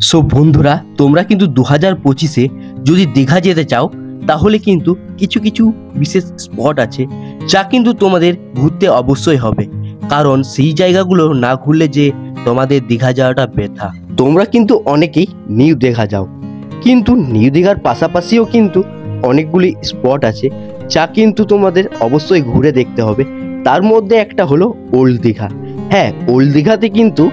So বন্ধুরা, তোমরা কিন্তু 2025-এ যদি দীঘা যেতে চাও তাহলে কিন্তু কিছু কিছু বিশেষ স্পট আছে যা কিন্তু তোমাদের ঘুরতে অবশ্যই হবে, কারণ সেই জায়গাগুলো না ঘুরলে যে তোমাদের দীঘা যাওয়াটা বৃথা। তোমরা কিন্তু অনেকেই নিউ দীঘা যাও, কিন্তু নিউ দীঘার পাশাপাশিও কিন্তু অনেকগুলি স্পট আছে যা কিন্তু তোমাদের অবশ্যই ঘুরে দেখতে হবে। তার মধ্যে একটা হলো ওল্ড দীঘা। হ্যাঁ, ওল্ড দীঘাতে কিন্তু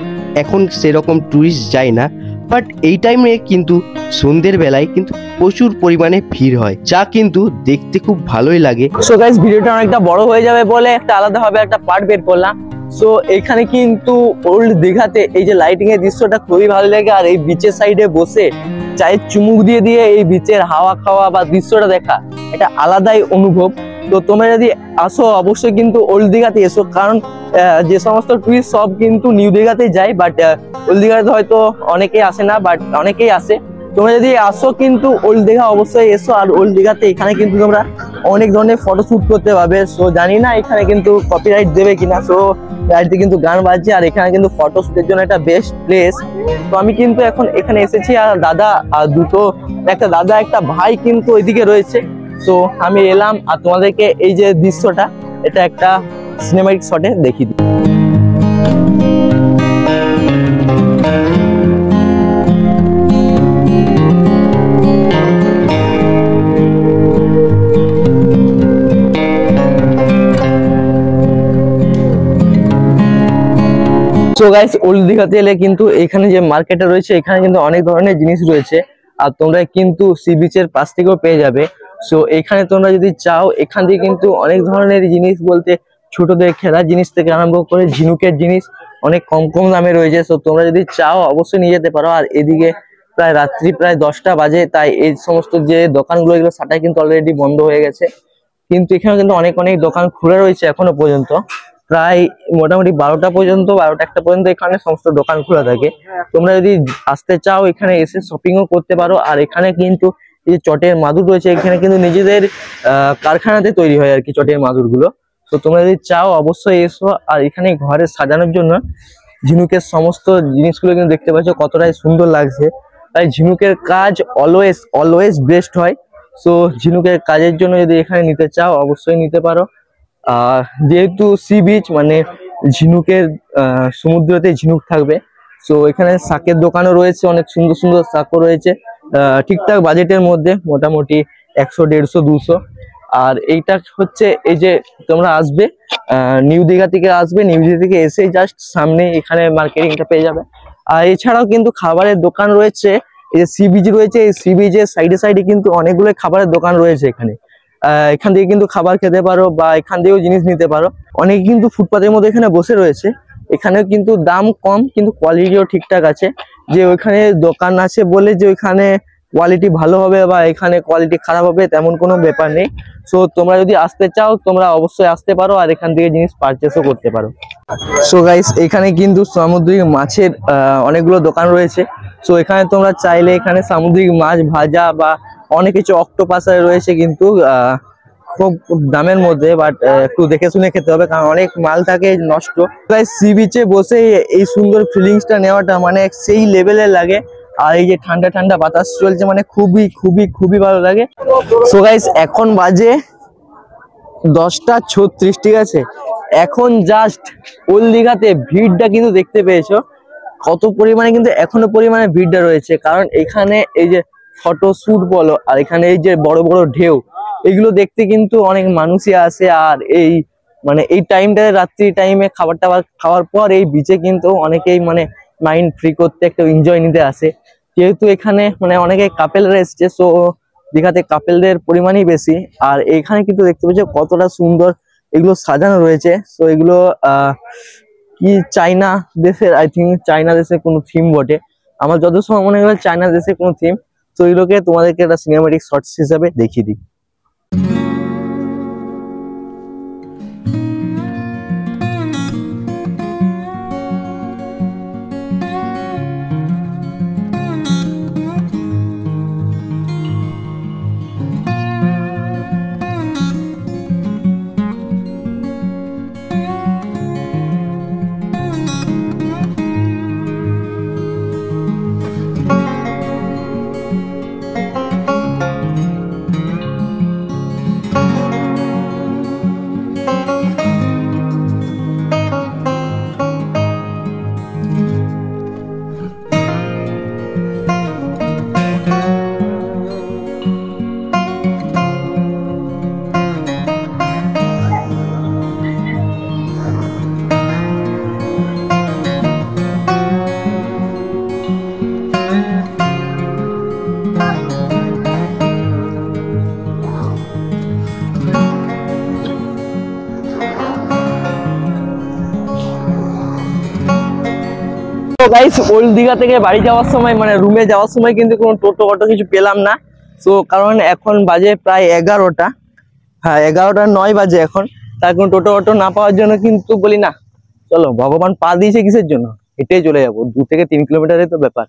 এখন সেরকম ট্যুরিস্ট যায় না, বাট এই টাইমে কিন্তু সন্ধ্যের বেলায় কিন্তু প্রচুর পরিমাণে ভিড় হয়, যা কিন্তু দেখতে খুব ভালোই লাগে। সো গাইস, ভিডিওটা অনেকটা বড় হয়ে যাবে বলে একটা আলাদাভাবে একটা পার্ট বের করলাম। সো এখানে কিন্তু ওল্ড দীঘাতে এই যে লাইটিং এর দৃশ্যটা খুবই ভালো লাগে, আর এই বিচের সাইডে বসে চায়ের চুমুক দিয়ে দিয়ে এই বিচের হাওয়া খাওয়া বা দৃশ্যটা দেখা এটা আলাদাই অনুভব। তো তোমরা যদি আসো অবশ্যই কিন্তু ওল্ড দীঘাতে এসো, কারণ যে সমস্ত টুরিস্ট সব কিন্তু নিউ দীঘাতে যায়, বাট ওল্ড দীঘাতে হয়তো অনেকেই আসে না, বাট অনেকেই আসে। তোমরা যদি আসো কিন্তু ওল্ড দীঘা অবশ্যই এসো। আর ওল্ড দীঘাতে এখানে কিন্তু তোমরা অনেক ধরনের ফটো শুট করতে পারবে। সো জানি না এখানে কিন্তু কপিরাইট দেবে কিনা, সো গাড়িতে কিন্তু গান বাজছে, আর এখানে কিন্তু ফটো শুটের জন্য একটা বেস্ট প্লেস। তো আমি কিন্তু এখন এখানে এসেছি, আর দাদা আর একটা দাদা একটা ভাই কিন্তু ওইদিকে রয়েছে। তো আমি এলাম আর তোমাদেরকে এই যে দৃশ্যটা এটা একটা সিনেমাটিক শটে দেখিয়ে দিই। সো গাইস, ওল্ড দীঘাতে এলে কিন্তু এখানে যে মার্কেটটা রয়েছে এখানে কিন্তু অনেক ধরনের জিনিস রয়েছে, আর তোমরা কিন্তু সি বিচের পাশ থেকেও পেয়ে যাবে। সো এখানে তোমরা যদি চাও এখান থেকে কিন্তু অনেক ধরনের জিনিস বলতে ছোটদের খেলার জিনিস থেকে আরম্ভ করে ঝিনুকের জিনিস অনেক কম কম দামে রয়েছে। সো তোমরা যদি চাও অবশ্যই নিয়ে যেতে পারো। আর এদিকে রাত্রি প্রায় 10টা বাজে, তাই এই সমস্ত যে দোকানগুলো এগুলো সেটাই কিন্তু অলরেডি বন্ধ হয়ে গেছে, কিন্তু এখানে কিন্তু অনেক অনেক দোকান খুলে রয়েছে এখনো পর্যন্ত। প্রায় মোটামুটি 12টা পর্যন্ত, 12টা পর্যন্ত এখানে সমস্ত দোকান খোলা থাকে। তোমরা যদি আসতে চাও এখানে এসে শপিংও করতে পারো। আর এখানে কিন্তু এই যে চটের মাদুর রয়েছে এখানে কিন্তু নিজেদের কারখানাতে তৈরি হয় আর কি চটের মাদুর গুলো। তো তোমরা যদি চাও অবশ্যই এসো। আর এখানে ঘরে সাজানোর জন্য ঝিনুকের সমস্ত জিনিসগুলো কিন্তু দেখতে পাচ্ছ কতটাই সুন্দর লাগছে। তাই ঝিনুকের কাজ অলওয়েজ বেস্ট হয়। সো ঝিনুকের কাজের জন্য যদি এখানে নিতে চাও অবশ্যই নিতে পারো। যেহেতু সি বিচ মানে ঝিনুকের সমুদ্রতে ঝিনুক থাকবে। সো এখানে শাকের দোকানও রয়েছে, অনেক সুন্দর সুন্দর শাকও রয়েছে ঠিকঠাক বাজেটের মধ্যে, মোটামুটি 100, 150, 200। আর এইটা হচ্ছে এই যে তোমরা আসবে নিউ দীঘা থেকে আসবে, নিউ দীঘা থেকে এসেই জাস্ট সামনে এখানে মার্কেটিংটা পেয়ে যাবে। আর এছাড়াও কিন্তু খাবারের দোকান রয়েছে, এই যে সি বিচ রয়েছে, এই সি বিচের সাইডে সাইডে কিন্তু অনেকগুলো খাবারের দোকান রয়েছে এখানে। এখান থেকে কিন্তু খাবার খেতে পারো বা এখান থেকেও জিনিস নিতে পারো। অনেকে কিন্তু ফুটপাতের মধ্যে এখানে বসে রয়েছে। এখানেও কিন্তু দাম কম কিন্তু কোয়ালিটিও ঠিকঠাক আছে। যে ওইখানে দোকান আছে বলে যে ওইখানে কোয়ালিটি ভালো হবে বা এখানে কোয়ালিটি খারাপ হবে তেমন কোনো ব্যাপার নেই। সো তোমরা যদি আসতে চাও তোমরা অবশ্যই আসতে পারো, আর এখান থেকে জিনিস পারচেসও করতে পারো। সো গাইস, এখানে কিন্তু সামুদ্রিক মাছের অনেকগুলো দোকান রয়েছে। সো এখানে তোমরা চাইলে এখানে সামুদ্রিক মাছ ভাজা বা অনেক কিছু অক্টোপাস রয়েছে কিন্তু খুব দামের মধ্যে, বাট একটু দেখে শুনে খেতে হবে কারণ অনেক মাল থাকে নষ্ট। তাই সি বিচে বসে এই সুন্দর ফিলিংসটা নেওয়াটা মানে সেই লেভেলের লাগে। আর এই যে ঠান্ডা ঠান্ডা বাতাস চলছে মানে খুবই খুবই খুবই ভালো লাগে। সো গাইস, এখন বাজে 10টা 36, ঠিক আছে? এখন জাস্ট ওল্ড দীঘাতে ভিড়টা কিন্তু দেখতে পেয়েছো কত পরিমাণে, কিন্তু এখনো পরিমাণে ভিড়টা রয়েছে, কারণ এখানে এই যে ফটো শুট বলো আর এখানে এই যে বড় বড় ঢেউ এগুলো দেখতে কিন্তু অনেক মানুষই আসে। আর এই মানে এই টাইমটায় রাত্রি টাইমে খাবার টাবার খাওয়ার পর এই বিচে কিন্তু অনেকেই মানে মাইন্ড ফ্রি করতে একটু এনজয় নিতে আসে। যেহেতু এখানে মানে অনেকে কাপেলরা এসছে, সো দীঘাতে কাপেলদের পরিমাণই বেশি। আর এখানে কিন্তু দেখতে পাচ্ছ কতটা সুন্দর এগুলো সাজানো রয়েছে। সো এগুলো কি চাইনা দেশের, আই থিঙ্ক চাইনা দেশের কোনো থিম বটে, আমার যত সময় মনে হয় চাইনা দেশের কোনো থিম। তো এগুলোকে তোমাদেরকে একটা সিনেমাটিক শর্টস হিসাবে দেখিয়ে দিই। গাইস ওল্ড দীঘা থেকে বাড়ি যাওয়ার সময় মানে রুমে যাওয়ার সময় কিন্তু কোনো টোটো অটো কিছু পেলাম না। তো কারণ এখন বাজে প্রায় 11টা, হ্যাঁ 11টা 9 বাজে এখন। তার কোনো টোটো অটো না পাওয়ার জন্য কিন্তু বলি না চলো, ভগবান পা দিয়েছে কিসের জন্য, হেঁটে চলে যাবো, 2 থেকে 3 কিলোমিটারের তো ব্যাপার।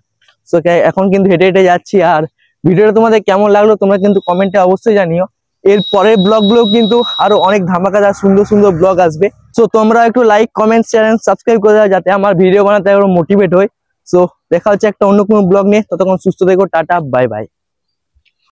তো এখন কিন্তু হেঁটে হেঁটে যাচ্ছি। আর ভিডিওটা তোমাদের কেমন লাগলো তোমরা কিন্তু কমেন্টে অবশ্যই জানিও। এর পরের ব্লগগুলো কিন্তু আরো অনেক ধামাকাদার সুন্দর সুন্দর ব্লগ আসবে। সো তোমরা একটু লাইক কমেন্ট চ্যানেল সাবস্ক্রাইব করে দাও যাতে আমার ভিডিও বানাতে আরো মোটিভেট হয়। সো দেখা হচ্ছে একটা অন্য কোনো ব্লগ নিয়ে, ততক্ষণ সুস্থ থেকো, টাটা বাই বাই।